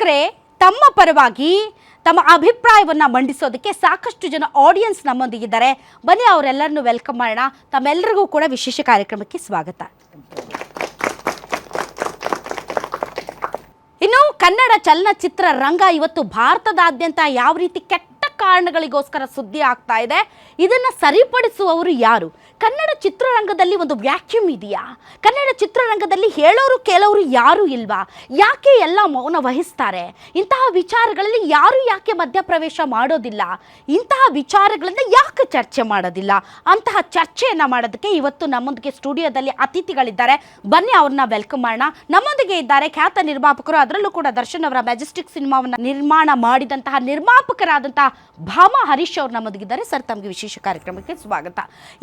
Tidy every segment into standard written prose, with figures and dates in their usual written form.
ವೀಕ್ಷಕರೇ, ತಮ್ಮ ಪರವಾಗಿ ತಮ್ಮ ಅಭಿಪ್ರಾಯವನ್ನು ಮಂಡಿಸೋದಕ್ಕೆ ಸಾಕಷ್ಟು ಜನ ಆಡಿಯನ್ಸ್ ನಮ್ಮೊಂದಿಗಿದ್ದಾರೆ. ಬನ್ನಿ ಅವರೆಲ್ಲರನ್ನು ವೆಲ್ಕಮ್ ಮಾಡೋಣ. ತಮ್ಮೆಲ್ಲರಿಗೂ ಕೂಡ ವಿಶೇಷ ಕಾರ್ಯಕ್ರಮಕ್ಕೆ ಸ್ವಾಗತ. ಇನ್ನು ಕನ್ನಡ ಚಲನಚಿತ್ರ ರಂಗ ಇವತ್ತು ಭಾರತದಾದ್ಯಂತ ಯಾವ ರೀತಿ ಕೆಟ್ಟ ಕಾರಣಗಳಿಗೋಸ್ಕರ ಸುದ್ದಿ ಆಗ್ತಾ ಇದೆ, ಇದನ್ನು ಸರಿಪಡಿಸುವವರು ಯಾರು? ಕನ್ನಡ ಚಿತ್ರರಂಗದಲ್ಲಿ ಒಂದು ವ್ಯಾಕ್ಯೂಮ್ ಇದೆಯಾ? ಕನ್ನಡ ಚಿತ್ರರಂಗದಲ್ಲಿ ಹೇಳೋರು ಕೇಳೋರು ಯಾರೂ ಇಲ್ವಾ? ಯಾಕೆ ಎಲ್ಲ ಮೌನ ವಹಿಸ್ತಾರೆ? ಇಂತಹ ವಿಚಾರಗಳಲ್ಲಿ ಯಾರು ಯಾಕೆ ಮಧ್ಯಪ್ರವೇಶ ಮಾಡೋದಿಲ್ಲ? ಇಂತಹ ವಿಚಾರಗಳನ್ನು ಯಾಕೆ ಚರ್ಚೆ ಮಾಡೋದಿಲ್ಲ? ಅಂತಹ ಚರ್ಚೆಯನ್ನು ಮಾಡೋದಕ್ಕೆ ಇವತ್ತು ನಮ್ಮೊಂದಿಗೆ ಸ್ಟುಡಿಯೋದಲ್ಲಿ ಅತಿಥಿಗಳಿದ್ದಾರೆ. ಬನ್ನಿ ಅವ್ರನ್ನ ವೆಲ್ಕಮ್ ಮಾಡೋಣ. ನಮ್ಮೊಂದಿಗೆ ಇದ್ದಾರೆ ಖ್ಯಾತ ನಿರ್ಮಾಪಕರು, ಅದರಲ್ಲೂ ಕೂಡ ದರ್ಶನ್ ಅವರ ಮೆಜೆಸ್ಟಿಕ್ ಸಿನಿಮಾವನ್ನು ನಿರ್ಮಾಣ ಮಾಡಿದಂತಹ ನಿರ್ಮಾಪಕರಾದಂತಹ ಭಾಮಾ ಹರೀಶ್ ಅವರು ನಮ್ಮೊಂದಿಗಿದ್ದಾರೆ. ಸರ್, ತಮಗೆ ವಿಶೇಷ ಕಾರ್ಯಕ್ರಮಕ್ಕೆ ಸ್ವಾಗತ.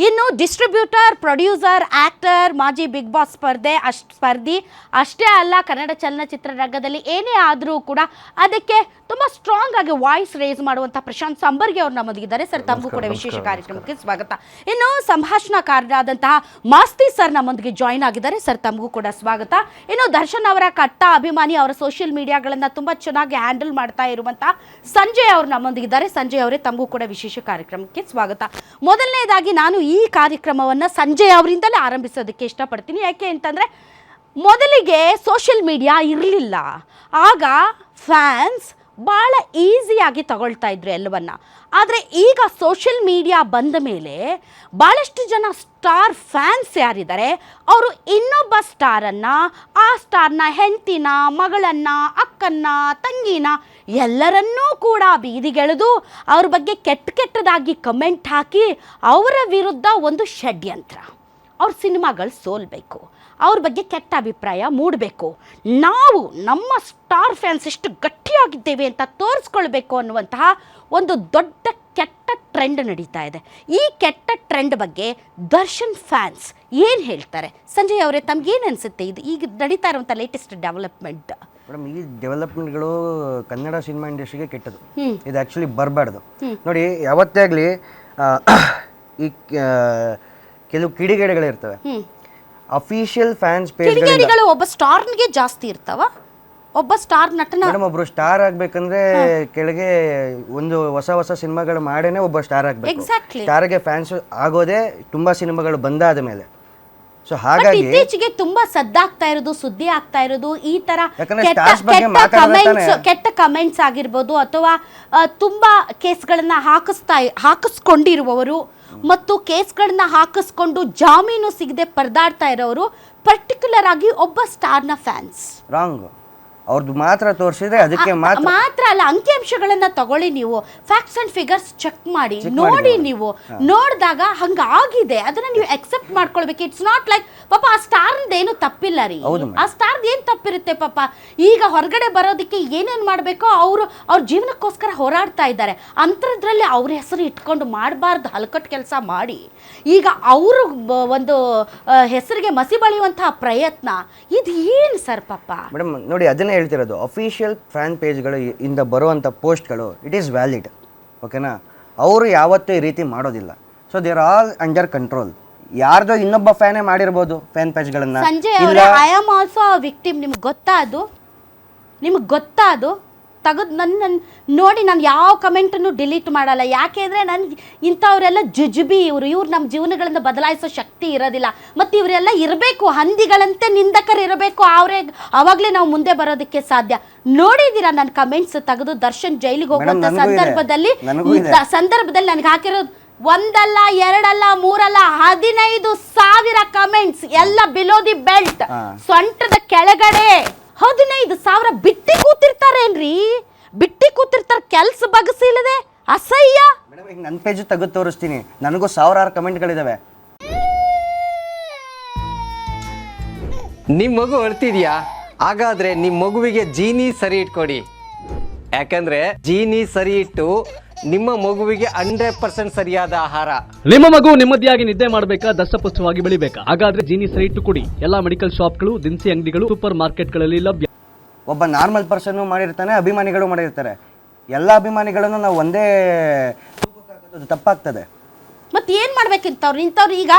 ಇನ್ನು ಡಿಸ್ಟ್ರಿಬ್ಯೂಟರ್, ಪ್ರೊಡ್ಯೂಸರ್, ಆಕ್ಟರ್, ಮಾಜಿ ಬಿಗ್ ಬಾಸ್ ಸ್ಪರ್ಧಿ ಅಷ್ಟೇ ಅಲ್ಲ, ಕನ್ನಡ ಚಲನಚಿತ್ರ ರಂಗದಲ್ಲಿ ಏನೇ ಆದರೂ ಕೂಡ ಅದಕ್ಕೆ ತುಂಬ ಸ್ಟ್ರಾಂಗ್ ಆಗಿ ವಾಯ್ಸ್ ರೇಸ್ ಮಾಡುವಂಥ ಪ್ರಶಾಂತ್ ಸಂಬರ್ಗಿ ಅವರು ನಮ್ಮೊಂದಿಗಿದ್ದಾರೆ. ಸರ್, ತಮಗೂ ಕೂಡ ವಿಶೇಷ ಕಾರ್ಯಕ್ರಮಕ್ಕೆ ಸ್ವಾಗತ. ಇನ್ನು ಸಂಭಾಷಣಾಕಾರರಾದಂತಹ ಮಾಸ್ತಿ ಸರ್ ನಮ್ಮೊಂದಿಗೆ ಜಾಯಿನ್ ಆಗಿದ್ದಾರೆ. ಸರ್, ತಮಗೂ ಕೂಡ ಸ್ವಾಗತ. ಇನ್ನು ದರ್ಶನ್ ಅವರ ಕಟ್ಟ ಅಭಿಮಾನಿ, ಅವರ ಸೋಷಿಯಲ್ ಮೀಡಿಯಾಗಳನ್ನು ತುಂಬ ಚೆನ್ನಾಗಿ ಹ್ಯಾಂಡಲ್ ಮಾಡ್ತಾ ಇರುವಂತಹ ಸಂಜಯ್ ಅವರು ನಮ್ಮೊಂದಿಗಿದ್ದಾರೆ. ಸಂಜಯ್ ಅವರೇ, ತಮಗೂ ಕೂಡ ವಿಶೇಷ ಕಾರ್ಯಕ್ರಮಕ್ಕೆ ಸ್ವಾಗತ. ಮೊದಲನೇದಾಗಿ ನಾನು ಈ ಕಾರ್ಯಕ್ರಮವನ್ನು ಸಂಜಯ್ ಅವರಿಂದಲೇ ಆರಂಭಿಸೋದಕ್ಕೆ ಇಷ್ಟಪಡ್ತೀನಿ. ಯಾಕೆ ಅಂತಂದರೆ, ಮೊದಲಿಗೆ ಸೋಷಿಯಲ್ ಮೀಡಿಯಾ ಇರಲಿಲ್ಲ. ಆಗ ಫ್ಯಾನ್ಸ್ ಭಾಳ ಈಸಿಯಾಗಿ ತಗೊಳ್ತಾ ಇದ್ರು ಎಲ್ಲವನ್ನ. ಆದರೆ ಈಗ ಸೋಷಿಯಲ್ ಮೀಡಿಯಾ ಬಂದ ಮೇಲೆ ಭಾಳಷ್ಟು ಜನ ಸ್ಟಾರ್ ಫ್ಯಾನ್ಸ್ ಯಾರಿದ್ದಾರೆ, ಅವರು ಇನ್ನೊಬ್ಬ ಸ್ಟಾರನ್ನು, ಆ ಸ್ಟಾರ್ನ ಹೆಂಡತಿನ, ಮಗಳನ್ನ, ಅಕ್ಕನ್ನ, ತಂಗಿನ ಎಲ್ಲರನ್ನೂ ಕೂಡ ಬೀದಿಗೆಳೆದು ಅವ್ರ ಬಗ್ಗೆ ಕೆಟ್ಟದಾಗಿ ಕಮೆಂಟ್ ಹಾಕಿ ಅವರ ವಿರುದ್ಧ ಒಂದು ಷಡ್ಯಂತ್ರ. ಅವ್ರ ಸಿನಿಮಾಗಳು ಸೋಲ್ಬೇಕು, ಅವ್ರ ಬಗ್ಗೆ ಕೆಟ್ಟ ಅಭಿಪ್ರಾಯ ಮೂಡಬೇಕು, ನಾವು ನಮ್ಮ ಸ್ಟಾರ್ ಫ್ಯಾನ್ಸ್ ಎಷ್ಟು ಗಟ್ಟಿಯಾಗಿದ್ದೇವೆ ಅಂತ ತೋರಿಸ್ಕೊಳ್ಬೇಕು ಅನ್ನುವಂತಹ ಒಂದು ದೊಡ್ಡ ಕೆಟ್ಟ ಟ್ರೆಂಡ್ ನಡೀತಾ ಇದೆ. ಈ ಕೆಟ್ಟ ಟ್ರೆಂಡ್ ಬಗ್ಗೆ ದರ್ಶನ್ ಫ್ಯಾನ್ಸ್ ಏನು ಹೇಳ್ತಾರೆ? ಸಂಜಯ್ ಅವರೇ, ತಮಗೇನು ಅನಿಸುತ್ತೆ ಇದು ಈಗ ನಡೀತಾ ಇರುವಂಥ ಲೇಟೆಸ್ಟ್ ಡೆವಲಪ್ಮೆಂಟ್? ಮೇಡಮ್, ಈ ಡೆವಲಪ್ಮೆಂಟ್ಗಳು ಕನ್ನಡ ಸಿನಿಮಾ ಇಂಡಸ್ಟ್ರಿಗೆ ಕೆಟ್ಟದು. ಇದು ಆ್ಯಕ್ಚುಲಿ ಬರಬಾರ್ದು. ನೋಡಿ, ಯಾವತ್ತೇ ಆಗಲಿ ಈ ಕೆಲವು ಕಿಡಿಗೇಡಿಗಳಿರ್ತವೆ. ಅಫಿಷಿಯಲ್ ಫ್ಯಾನ್ಸ್ ಪೇಜ್ಗಳು ಒಬ್ಬ ಸ್ಟಾರ್ಗೆ ಜಾಸ್ತಿ ಇರ್ತಾವ. ಒಬ್ಬ ಸ್ಟಾರ್ ನಟನ, ಮೇಡಮ್, ಒಬ್ರು ಸ್ಟಾರ್ ಆಗ್ಬೇಕಂದ್ರೆ ಕೆಳಗೆ ಒಂದು ಹೊಸ ಸಿನಿಮಾಗಳು ಮಾಡೇನೆ ಒಬ್ಬ ಸ್ಟಾರ್ ಆಗ್ಬೇಕು. ಸ್ಟಾರ್ಗೆ ಫ್ಯಾನ್ಸ್ ಆಗೋದೇ ತುಂಬಾ ಸಿನಿಮಾಗಳು ಬಂದಾದ ಮೇಲೆ. ಸೊ ಹಾಗಾಗಿ ಇತ್ತೀಚೆಗೆ ತುಂಬಾ ಸದ್ದಾಗ್ತಾ ಇರೋದು, ಸುದ್ದಿ ಆಗ್ತಾ ಇರೋದು ಈ ತರ ಕೆಟ್ಟ ಕಮೆಂಟ್ಸ್ ಆಗಿರ್ಬೋದು, ಅಥವಾ ತುಂಬಾ ಕೇಸ್ಗಳನ್ನ ಹಾಕಿಸ್ಕೊಂಡಿರುವವರು ಮತ್ತು ಕೇಸ್ಗಳನ್ನ ಹಾಕಿಸ್ಕೊಂಡು ಜಾಮೀನು ಸಿಗದೆ ಪರದಾಡ್ತಾ ಇರೋರು ಪರ್ಟಿಕ್ಯುಲರ್ ಆಗಿ ಒಬ್ಬ ಸ್ಟಾರ್ನ ಫ್ಯಾನ್ಸ್. ರಾಂಗ್. ಅವ್ರದ್ದು ಮಾತ್ರ ತೋರಿಸಿದ್ರೆ ಅದಕ್ಕೆ ಮಾತ್ರ ಅಲ್ಲ, ಅಂಕಿಅಂಶಗಳನ್ನ ತಗೊಳ್ಳಿ, ನೀವು ಫ್ಯಾಕ್ಟ್ಸ್ ಅಂಡ್ ಫಿಗರ್ಸ್ ಚೆಕ್ ಮಾಡಿ ನೋಡಿ. ನೀವು ನೋಡಿದಾಗ ಹಂಗಾಗಿದೆ, ಅದನ್ನ ನೀವು ಅಕ್ಸೆಪ್ಟ್ ಮಾಡ್ಕೊಳ್ಬೇಕು. ಇಟ್ಸ್ ನಾಟ್ ಲೈಕ್ ಪಾಪ ಆ ಸ್ಟಾರ್ದ ಏನು ತಪ್ಪಿಲ್ಲ ರೀ, ಆ ಸ್ಟಾರ್ದ ಏನು ತಪ್ಪಿರುತ್ತೆ ಪಾಪ. ಈಗ ಹೊರಗಡೆ ಬರೋದಕ್ಕೆ ಏನೇನು ಮಾಡಬೇಕೋ ಅವ್ರ ಜೀವನಕ್ಕೋಸ್ಕರ ಹೋರಾಡ್ತಾ ಇದ್ದಾರೆ. ಅಂಥದ್ರಲ್ಲಿ ಅವ್ರ ಹೆಸರು ಇಟ್ಕೊಂಡು ಮಾಡಬಾರ್ದು ಹಲ್ಕಟ್ಟು ಕೆಲಸ ಮಾಡಿ ಈಗ ಅವರು ಒಂದು ಹೆಸರಿಗೆ ಮಸಿ ಬಳಿಯುವಂತಹ ಪ್ರಯತ್ನ ಇದು ಏನು ಸರ್ ಪಾಪ? ಮೇಡಮ್ ನೋಡಿ, ಅದನ್ನೇ ಹೇಳ್ತಿರೋದು. ಅಫಿಷಿಯಲ್ ಫ್ಯಾನ್ ಪೇಜ್ಗಳು ಇಂದ ಬರುವಂಥ ಪೋಸ್ಟ್ಗಳು ಇಟ್ ಈಸ್ ವ್ಯಾಲಿಡ್, ಓಕೆನಾ? ಅವರು ಯಾವತ್ತೂ ಈ ರೀತಿ ಮಾಡೋದಿಲ್ಲ. So they are all under control. ಯಾರ್ದೋ ಇನ್ನೊಬ್ಬ ಫ್ಯಾನೇ ಮಾಡಿರ್ಬೋದು ಫ್ಯಾನ್ ಪೇಜ್ಗಳನ್ನ. ಸಂಜಯ್ ಅವರೇ, I am also a victim. ನಿಮ್ಗೆ ಗೊತ್ತಾ ಅದು ತೆಗೆದು ನನ್ನ ನೋಡಿ, ನಾನು ಯಾವ ಕಮೆಂಟನ್ನು ಡಿಲೀಟ್ ಮಾಡಲ್ಲ. ಯಾಕೆ ಅಂದರೆ ನನಗೆ ಇಂಥವರೆಲ್ಲ ಜುಜುಬಿ, ಇವ್ರು ನಮ್ಮ ಜೀವನಗಳನ್ನು ಬದಲಾಯಿಸೋ ಶಕ್ತಿ ಇರೋದಿಲ್ಲ. ಮತ್ತು ಇವರೆಲ್ಲ ಇರಬೇಕು, ಹಂದಿಗಳಂತೆ ನಿಂದಕರು ಇರಬೇಕು, ಆವಾಗಲೇ ನಾವು ಮುಂದೆ ಬರೋದಕ್ಕೆ ಸಾಧ್ಯ. ನೋಡಿದ್ದೀರಾ ನನ್ನ ಕಮೆಂಟ್ಸ್ ತೆಗೆದು ದರ್ಶನ್ ಜೈಲಿಗೆ ಹೋಗುವಂಥ ಸಂದರ್ಭದಲ್ಲಿ ನನಗೆ ಹಾಕಿರೋದು ಒಂದಲ್ಲ, ಎರಡಲ್ಲ, ಮೂರಲ್ಲ, 15,000 ಕಮೆಂಟ್ಸ್, ಎಲ್ಲ ಬಿಲೋ ದಿ ಬೆಲ್ಟ್, ಸೊಂಟದ ಕೆಳಗಡೆ 15,000 ಬಿಟ್ಟಿ ಕೂತಿರ್ತಾರೇನ್ರಿ? ಬಿಟ್ಟಿ ಕೂತಿರ್ತಾರೆ, ಕೆಲ್ಸ ಬಗಸಿಲ್ಲದೆ, ಅಸಹ್ಯ. ಮೇಡಮ್, ಈಗ ನನ್ನ ಪೇಜ್ ತೆಗೆದು ತೋರಿಸ್ತೀನಿ, ನನಗೂ 1000 ಕಮೆಂಟ್ಗಳಿದಾವೆ. ನಿಮ್ಮ ಮಗು ಅಳ್ತಿದ್ಯಾ? ಹಾಗಾದ್ರೆ ನಿಮ್ಮ ಮಗುವಿಗೆ ಜೀನಿ ಸರಿ ಇಟ್ಕೊಡಿ. ಯಾಕಂದ್ರೆ ಜೀನಿ ಸರಿ ಇಟ್ಟು ನಿಮ್ಮ ಮಗುವಿಗೆ 100% ಸರಿಯಾದ ಆಹಾರ. ನಿಮ್ಮ ಮಗು ನೆಮ್ಮದಿಯಾಗಿ ನಿದ್ದೆ ಮಾಡಬೇಕಾ, ದಷ್ಟಪುಷ್ಟವಾಗಿ ಬೆಳಿಬೇಕಾ? ಹಾಗಾದ್ರೆ ಜೀನಿ ಸರಿ ಇಟ್ಟು ಕೊಡಿ. ಎಲ್ಲಾ ಮೆಡಿಕಲ್ ಶಾಪ್ಗಳು, ದಿನಸಿ ಅಂಗಡಿಗಳು, ಸೂಪರ್ ಮಾರ್ಕೆಟ್ಗಳಲ್ಲಿ ಲಭ್ಯ. ಒಬ್ಬ ನಾರ್ಮಲ್ ಪರ್ಸನ್ ಮಾಡಿರ್ತಾನೆ, ಅಭಿಮಾನಿಗಳು ಮಾಡಿರ್ತಾರೆ. ಎಲ್ಲ ಅಭಿಮಾನಿಗಳನ್ನು ನಾವು ಒಂದೇ ತಪ್ಪಾಗ್ತದೆ. ಮತ್ತು ಏನು ಮಾಡ್ಬೇಕು ಇಂಥವ್ರು ಈಗ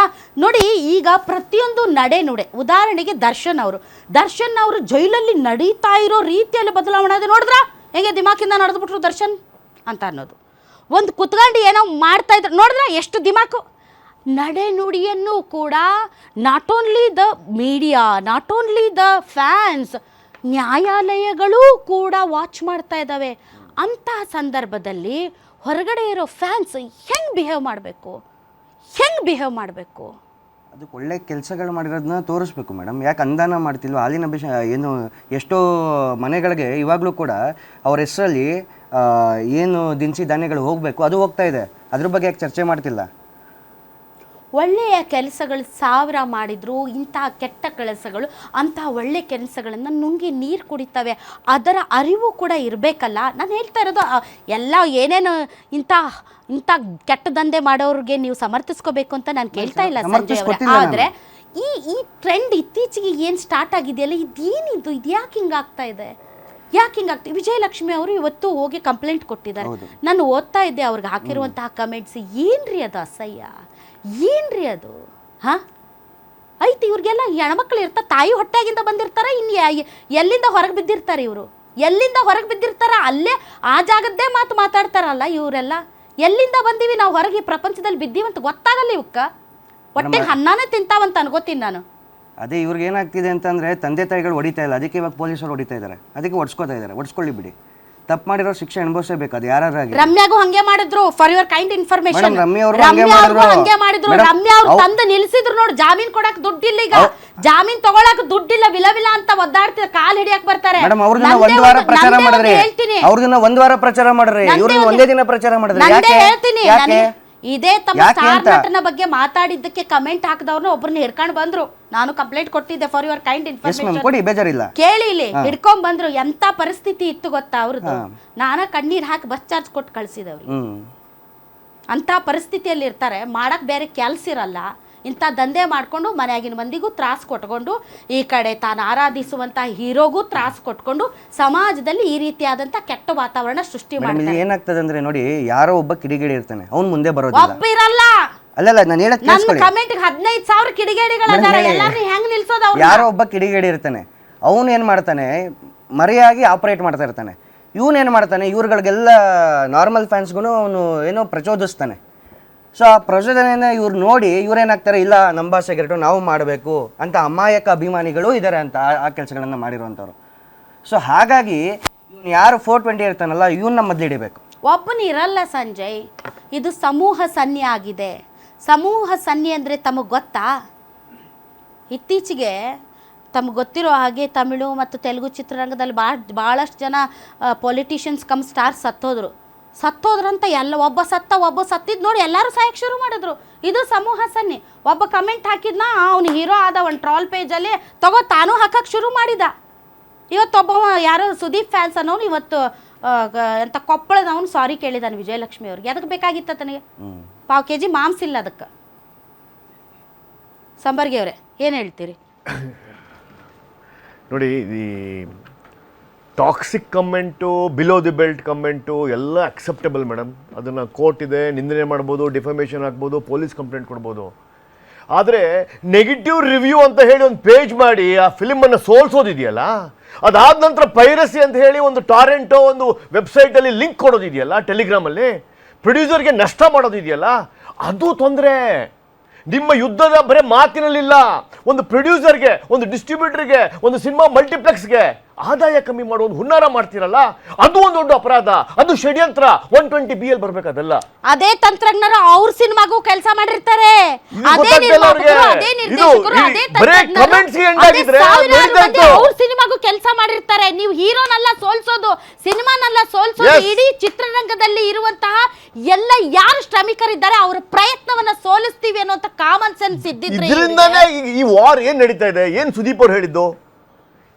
ನೋಡಿ, ಈಗ ಪ್ರತಿಯೊಂದು ನಡೆ ಉದಾಹರಣೆಗೆ ದರ್ಶನ್ ಅವರು ಜೈಲಲ್ಲಿ ನಡೀತಾ ಇರೋ ರೀತಿಯಲ್ಲಿ ಬದಲಾವಣೆ ಇದೆ. ನೋಡಿದ್ರಾ ಹೇಗೆ ದಿಮಾಕಿಂದ ನಡೆದ್ಬಿಟ್ರು ದರ್ಶನ್ ಅಂತ ಅನ್ನೋದು. ಒಂದು ಕುತ್ಕೊಂಡು ಏನೋ ಮಾಡ್ತಾ ಇದ್ರು, ನೋಡಿದ್ರಾ ಎಷ್ಟು ದಿಮಾಕು. ನಡೆನುಡಿಯನ್ನು ಕೂಡ not only the media, not only the fans, ನ್ಯಾಯಾಲಯಗಳೂ ಕೂಡ ವಾಚ್ ಮಾಡ್ತಾ ಇದ್ದಾವೆ. ಅಂತಹ ಸಂದರ್ಭದಲ್ಲಿ ಹೊರಗಡೆ ಇರೋ ಫ್ಯಾನ್ಸ್ ಹೆಂಗೆ ಬಿಹೇವ್ ಮಾಡಬೇಕು? ಅದಕ್ಕೆ ಒಳ್ಳೆ ಕೆಲಸಗಳು ಮಾಡಿರೋದನ್ನ ತೋರಿಸ್ಬೇಕು ಮೇಡಮ್. ಯಾಕೆ ಅನುದಾನ ಮಾಡ್ತಿಲ್ವ? ಹಾಲಿನ ಏನು ಎಷ್ಟೋ ಮನೆಗಳಿಗೆ ಇವಾಗಲೂ ಕೂಡ ಅವ್ರ ಹೆಸರಲ್ಲಿ ಏನು ದಿನಸಿ ಧಾನ್ಯಗಳು ಹೋಗಬೇಕು ಅದು ಹೋಗ್ತಾ ಇದೆ. ಅದ್ರ ಬಗ್ಗೆ ಯಾಕೆ ಚರ್ಚೆ ಮಾಡ್ತಿಲ್ಲ? ಒಳ್ಳೆಯ ಕೆಲಸಗಳು 1000 ಮಾಡಿದ್ರು ಇಂತಹ ಕೆಟ್ಟ ಕೆಲಸಗಳು ಅಂತಹ ಒಳ್ಳೆಯ ಕೆಲಸಗಳನ್ನು ನುಂಗಿ ನೀರು ಕುಡಿತವೆ. ಅದರ ಅರಿವು ಕೂಡ ಇರಬೇಕಲ್ಲ. ನಾನು ಹೇಳ್ತಾ ಇರೋದು ಎಲ್ಲ ಏನೇನು ಇಂಥ ಕೆಟ್ಟ ದಂಧೆ ಮಾಡೋರಿಗೆ ನೀವು ಸಮರ್ಥಿಸ್ಕೋಬೇಕು ಅಂತ ನಾನು ಕೇಳ್ತಾ ಇಲ್ಲ ಸಂಜಯ್ ಅವರೇ. ಆದರೆ ಈ ಟ್ರೆಂಡ್ ಇತ್ತೀಚೆಗೆ ಏನು ಸ್ಟಾರ್ಟ್ ಆಗಿದೆಯಲ್ಲ, ಇದು ಯಾಕೆ ಹಿಂಗಾಗ್ತಾ ಇದೆ? ವಿಜಯಲಕ್ಷ್ಮಿ ಅವರು ಇವತ್ತು ಹೋಗಿ ಕಂಪ್ಲೇಂಟ್ ಕೊಟ್ಟಿದ್ದಾರೆ. ನಾನು ಓದ್ತಾ ಇದ್ದೆ ಅವ್ರಿಗೆ ಹಾಕಿರುವಂತಹ ಕಮೆಂಟ್ಸ್. ಏನ್ರಿ ಅದು ಅಸಹ್ಯ, ಏನ್ರಿ ಅದು? ಐತಿ ಇವ್ರಿಗೆಲ್ಲ ಹೆಣ್ಮಕ್ಳು ಇರ್ತಾರೆ, ತಾಯಿ ಹೊಟ್ಟೆಗಿಂದ ಬಂದಿರ್ತಾರೆ. ಇನ್ನು ಎಲ್ಲಿಂದ ಹೊರಗೆ ಬಿದ್ದಿರ್ತಾರೆ ಇವರು? ಅಲ್ಲೇ ಆ ಜಾಗದ್ದೇ ಮಾತಾಡ್ತಾರಲ್ಲ ಇವರೆಲ್ಲ. ಎಲ್ಲಿಂದ ಬಂದೀವಿ ನಾವು ಹೊರಗೆ, ಈ ಪ್ರಪಂಚದಲ್ಲಿ ಬಿದ್ದೀವಂತ ಗೊತ್ತಾಗಲ್ಲ ಇವಕ್ಕೆ. ಹೊಟ್ಟೆಗೆ ಅನ್ನನೇ ತಿಂತಾವಂತ ಅನ್ಕೋತೀನಿ ನಾನು. ಅದೇ ಇವ್ರಿಗೆ ಏನಾಗ್ತಿದೆ ಅಂತಂದರೆ ತಂದೆ ತಾಯಿಗಳು ಹೊಡಿತಾ ಇಲ್ಲ, ಅದಕ್ಕೆ ಇವಾಗ ಪೊಲೀಸರು ಹೊಡಿತಾ ಇದ್ದಾರೆ, ಅದಕ್ಕೆ ಹೊಡ್ಸ್ಕೊಳ್ಳಿ ಬಿಡಿ. ತಪ್ಪು ಮಾಡಿರೋ ಶಿಕ್ಷೆ ಅನುಭವಿಸಬೇಕು, ಅದು ಯಾರಾಗಿ. ರಮ್ಯಾಗೂ ಹಂಗೆ ಮಾಡಿದ್ರು. For your kind information, Ramya ಅವರು ಹಂಗೆ ಮಾಡಿದ್ರು. ರಮ್ಯಾ ಅವ್ರು ತಂದು ನಿಲ್ಸಿದ್ರು ನೋಡಿ. ಜಾಮೀನ್ ಕೊಡಕ್ ದುಡ್ಡಿಲ್ಲ, ಈಗ ಜಾಮೀನ್ ತಗೊಳಕ್ ದುಡ್ಡಿಲ್ಲ, ವಿಲ ಅಂತ ಒದ್ದಾಡ್ತಿದ್ರು, ಕಾಲ್ ಹಿಡಿಯಕ್ ಬರ್ತಾರೆ. ಮೇಡಮ್ ಅವ್ರನ್ನ ಒಂದು ವಾರ ಪ್ರಚಾರ ಮಾಡಿದ್ರೆ, ಇವ್ರನ್ನ ಒಂದೇ ದಿನ ಪ್ರಚಾರ ಮಾಡಿದ್ರೆ ಹೇಳ್ತೀನಿ. ಇದೇ ತಮ್ಮ ಸ್ಟಾರ್ ನಟನ ಬಗ್ಗೆ ಮಾತಾಡಿದ್ದಕ್ಕೆ ಕಮೆಂಟ್ ಹಾಕಿದವ್ರನ್ನ ಒಬ್ಬರನ್ನ ಹಿಡ್ಕೊಂಡು ಬಂದ್ರು. ನಾನು ಕಂಪ್ಲೇಂಟ್ ಕೊಟ್ಟಿದ್ದೆ ಫಾರ್ ಯುವರ್ ಕೈಂಡ್ ಇನ್ಫಾರ್ಮೇಶನ್. ಕೇಳಿ ಇಲ್ಲಿ ಹಿಡ್ಕೊಂಡ್ ಬಂದ್ರು. ಎಂತ ಪರಿಸ್ಥಿತಿ ಇತ್ತು ಗೊತ್ತಾ ಅವ್ರದ್ದು? ನಾನ ಕಣ್ಣೀರ್ ಹಾಕಿ ಬಸ್ ಚಾರ್ಜ್ ಕೊಟ್ಟು ಕಳ್ಸಿದವ್ರಿ. ಅಂತ ಪರಿಸ್ಥಿತಿಯಲ್ಲಿ ಇರ್ತಾರೆ, ಮಾಡಕ್ ಬೇರೆ ಕೆಲ್ಸ ಇರಲ್ಲ. ಇಂಥ ದಂಧೆ ಮಾಡಿಕೊಂಡು ಮನೆಯಾಗಿನ ಮಂದಿಗೂ ತ್ರಾಸು ಕೊಟ್ಕೊಂಡು, ಈ ಕಡೆ ತಾನು ಆರಾಧಿಸುವಂಥ ಹೀರೋಗೂ ತ್ರಾಸು ಕೊಟ್ಕೊಂಡು ಸಮಾಜದಲ್ಲಿ ಈ ರೀತಿಯಾದಂಥ ಕೆಟ್ಟ ವಾತಾವರಣ ಸೃಷ್ಟಿ ಮಾಡ್ತಾರೆ. ಏನಾಗ್ತದೆ ಅಂದ್ರೆ ನೋಡಿ, ಯಾರೋ ಒಬ್ಬ ಕಿಡಿಗೇಡಿ ಇರ್ತಾನೆ, ಅವ್ನು ಮುಂದೆ ಬರೋದಿಲ್ಲ. ಒಬ್ಬ ಇರಲ್ಲ. ಅಲ್ಲಲ್ಲ, ನಾನು ಹೇಳೋದು ಕೇಳಿಸ್ಕೊಳ್ಳಿ. ಕಮೆಂಟ್ 15,000 ಕಿಡಿಗೇಡಿಗಳಿದ್ದಾರೆ, ಎಲ್ಲಾರನ್ನೂ ಹೆಂಗ್ ನಿಲ್ಸೋದು ಅವ್ರು? ಯಾರೋ ಒಬ್ಬ ಕಿಡಿಗೇಡಿ ಇರ್ತಾನೆ, ಅವನು ಏನು ಮಾಡ್ತಾನೆ, ಮರೆಯಾಗಿ ಆಪರೇಟ್ ಮಾಡ್ತಾ ಇರ್ತಾನೆ. ಇವನೇನು ಮಾಡ್ತಾನೆ, ಇವ್ರುಗಳಿಗೆಲ್ಲ ನಾರ್ಮಲ್ ಫ್ಯಾನ್ಸ್ಗೂ ಅವನು ಏನೋ ಪ್ರಚೋದಿಸ್ತಾನೆ. ಸೊ ಆ ಪ್ರಚೋದನೆಯನ್ನು ಇವ್ರು ನೋಡಿ ಇವ್ರೇನಾಗ್ತಾರೆ, ಇಲ್ಲ ನಮ್ಮ ಭಾಷೆ ಗೆರಟು ನಾವು ಮಾಡಬೇಕು ಅಂತ ಅಮಾಯಕ ಅಭಿಮಾನಿಗಳು ಇದ್ದಾರೆ ಅಂತ ಆ ಕೆಲಸಗಳನ್ನು ಮಾಡಿರುವಂಥವ್ರು. ಸೊ ಹಾಗಾಗಿ ಇವನು ಯಾರು 420 ಇರ್ತಾನಲ್ಲ, ಇವನ್ನ ಮೊದಲಿಡಬೇಕು. ಒಬ್ಬನು ಇರಲ್ಲ ಸಂಜಯ್. ಇದು ಸಮೂಹ ಸನ್ನಿ ಆಗಿದೆ. ಸಮೂಹ ಸನ್ನಿ ಅಂದರೆ ತಮಗೆ ಗೊತ್ತಾ? ಇತ್ತೀಚೆಗೆ ತಮಗೆ ಗೊತ್ತಿರೋ ಹಾಗೆ ತಮಿಳು ಮತ್ತು ತೆಲುಗು ಚಿತ್ರರಂಗದಲ್ಲಿ ಭಾಳಷ್ಟು ಜನ ಪೊಲಿಟಿಷಿಯನ್ಸ್ ಕಮ್ ಸ್ಟಾರ್ಸ್ ಸತ್ತೋದ್ರಂತ. ಒಬ್ಬ ಸತ್ತಿದ್ ನೋಡಿ ಎಲ್ಲರೂ ಸಾಯಕ್ಕೆ ಶುರು ಮಾಡಿದ್ರು. ಇದು ಸಮೂಹ ಸನ್ನಿ. ಒಬ್ಬ ಕಮೆಂಟ್ ಹಾಕಿದ್ನ, ಅವನು ಹೀರೋ ಆದ ಒಂದು ಟ್ರಾಲ್ ಪೇಜಲ್ಲಿ ತಾನೂ ಹಾಕಕ್ಕೆ ಶುರು ಮಾಡಿದ. ಇವತ್ತೊಬ್ಬ ಯಾರೋ ಸುದೀಪ್ ಫ್ಯಾನ್ಸ್ ಅನ್ನೋನು ಇವತ್ತು ಅಂತ ಕೊಪ್ಪಳದವನು ಸಾರಿ ಕೇಳಿದಾನೆ ವಿಜಯಲಕ್ಷ್ಮಿ ಅವ್ರಿಗೆ. ಅದಕ್ಕೆ ಬೇಕಾಗಿತ್ತ ತನಗೆ 1/4 kg ಮಾಂಸ ಇಲ್ಲ ಅದಕ್ಕೆ. ಸಂಬರ್ಗಿ ಅವರೇ ಏನು ಹೇಳ್ತೀರಿ? ನೋಡಿ, ಈ toxic comment, below the belt comment ಎಲ್ಲ ಅಕ್ಸೆಪ್ಟಬಲ್ ಮೇಡಮ್. ಅದನ್ನು ಕೋರ್ಟ್ ಇದೆ, ನಿಂದನೆ ಮಾಡ್ಬೋದು, ಡಿಫಮೇಷನ್ ಹಾಕ್ಬೋದು, ಪೊಲೀಸ್ ಕಂಪ್ಲೇಂಟ್ ಕೊಡ್ಬೋದು. ಆದರೆ ನೆಗೆಟಿವ್ ರಿವ್ಯೂ ಅಂತ ಹೇಳಿ ಒಂದು ಪೇಜ್ ಮಾಡಿ ಆ ಫಿಲ್ಮನ್ನು ಸೋಲ್ಸೋದಿದೆಯಲ್ಲ, ಅದಾದ ನಂತರ ಪೈರಸಿ ಅಂತ ಹೇಳಿ ಒಂದು ಟಾರೆಂಟೋ ಒಂದು ವೆಬ್ಸೈಟಲ್ಲಿ ಲಿಂಕ್ ಕೊಡೋದಿದೆಯಲ್ಲ, ಟೆಲಿಗ್ರಾಮಲ್ಲಿ ಪ್ರೊಡ್ಯೂಸರ್ಗೆ ನಷ್ಟ ಮಾಡೋದಿದೆಯಲ್ಲ, ಅದು ತೊಂದರೆ. ನಿಮ್ಮ ಯುದ್ಧದ ಬರೀ ಮಾತಿನಲ್ಲಿಲ್ಲ. ಒಂದು ಪ್ರೊಡ್ಯೂಸರ್ಗೆ, ಒಂದು ಡಿಸ್ಟ್ರಿಬ್ಯೂಟರ್ಗೆ, ಒಂದು ಸಿನಿಮಾ ಮಲ್ಟಿಪ್ಲೆಕ್ಸ್ಗೆ ಆದಾಯ ಕಮ್ಮಿ ಮಾಡೋ ಒಂದು ಹುನ್ನಾರ ಮಾಡ್ತೀರಲ್ಲ, ಅದು ಒಂದು ದೊಡ್ಡ ಅಪರಾಧ. ಅದು ಷಡ್ಯಂತ್ರ. 120BL ಬರ್ಬೇಕು. ಅದೆಲ್ಲ ಅದೇ ತಂತ್ರಜ್ಞರು ಅವ್ರ ಸಿನಿಮಾಗೂ ಕೆಲಸ ಮಾಡಿರ್ತಾರೆ. ಅವ್ರ ಸಿನಿಮಾಗೂ ಕೆಲಸ ಮಾಡಿರ್ತಾರೆ. ನೀವು ಹೀರೋನಲ್ಲ ಸೋಲ್ಸೋದು, ಸಿನಿಮಾನಲ್ಲ ಸೋಲ್ಸೋದು, ಇಡೀ ಚಿತ್ರರಂಗದಲ್ಲಿ ಇರುವಂತಹ ಎಲ್ಲ ಯಾರು ಶ್ರಮಿಕರಿದ್ದಾರೆ ಅವರ ಪ್ರಯತ್ನವನ್ನ ಸೋಲಿಸ್ತೀವಿ ಅನ್ನೋ ಕಾಮನ್ ಸೆನ್ಸ್ ಇದ್ದಿದ್ರೆ. ಇದರಿಂದಾನೇ ಈ ವಾರ್ ಏನ್ ನಡೀತಾ ಇದೆ. ಏನ್ ಸುದೀಪ್ ಅವ್ರು ಹೇಳಿದ್ದು?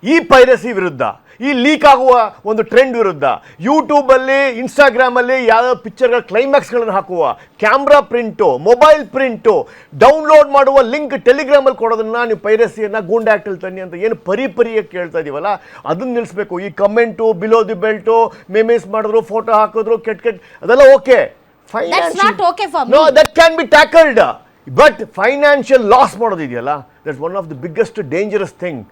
ಈ ಪೈರಸಿ ವಿರುದ್ಧ, ಈ ಲೀಕ್ ಆಗುವ ಒಂದು ಟ್ರೆಂಡ್ ವಿರುದ್ಧ, ಯೂಟ್ಯೂಬಲ್ಲಿ, ಇನ್ಸ್ಟಾಗ್ರಾಮಲ್ಲಿ ಯಾವ ಪಿಕ್ಚರ್ಗಳ ಕ್ಲೈಮ್ಯಾಕ್ಸ್ಗಳನ್ನು ಹಾಕುವ, camera print, mobile print, download ಮಾಡುವ ಲಿಂಕ್ ಟೆಲಿಗ್ರಾಮಲ್ಲಿ ಕೊಡೋದನ್ನ ನೀವು ಪೈರಸಿಯನ್ನು ಗೂಂಡಾ ಆ್ಯಕ್ಟಲ್ಲಿ ತನ್ನಿ ಅಂತ ಏನು ಪರಿಯಾಗಿ ಕೇಳ್ತಾ ಇದೀವಲ್ಲ, ಅದನ್ನು ನಿಲ್ಲಿಸ್ಬೇಕು. ಈ ಕಮೆಂಟು, ಬಿಲೋ ದಿ ಬೆಲ್ಟು, ಮೆಮೇಸ್ ಮಾಡಿದ್ರು, ಫೋಟೋ ಹಾಕಿದ್ರು, ಕೆಟ್ಟ ಅದೆಲ್ಲ okay, not okay for me. No, that can be tackled. But financial loss ಮಾಡೋದಿದೆಯಲ್ಲ, that's one of the biggest dangerous thing.